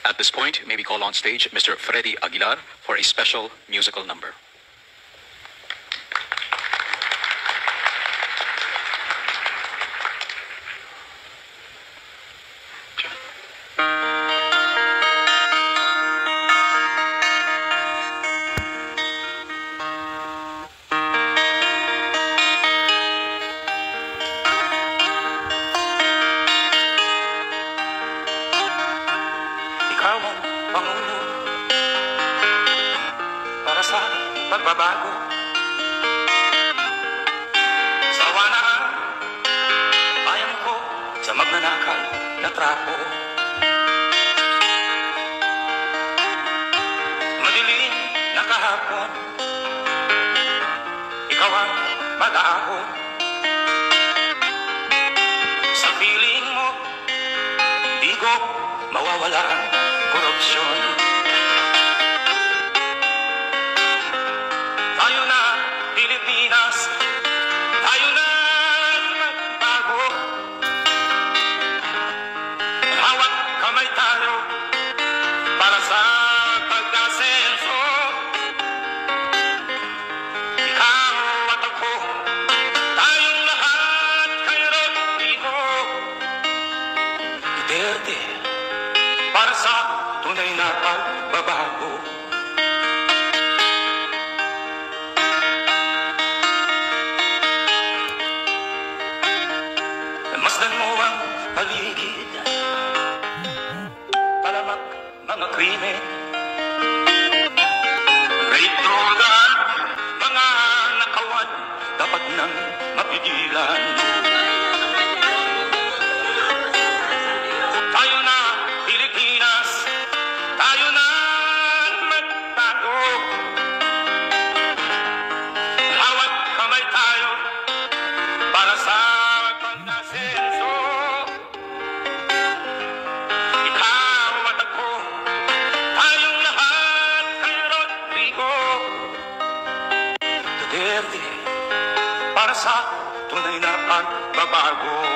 At this point, may we call on stage Mr. Freddy Aguilar for a special musical number. Ikaw ang pangulo para sa pagbabago. Sawa na ang bayan ko sa magnanakaw na trapo. Madilim na kahapon, ikaw ang mag-aahon. Sa piling mo, di ko mawawala ang korupsyon. Tayo na, Pilipinas, tayo na magbago. Hawak kamay tayo para sa pag-asenso. Ikaw at ako, tayong lahat kay Rodrigo Duterte, para sa tunay na pagbabago. Masdan mo ang paligid, palamak mga krimen, rape, droga, mga nakawan, dapat nang mapigilan. Tayo na, Pilipinas, tayo na magbago. Hawat kamay tayo para sa pag-asenso. Ikaw at ako, tayong lahat kay Rodrigo Duterte, para sa tunay na pagbabago.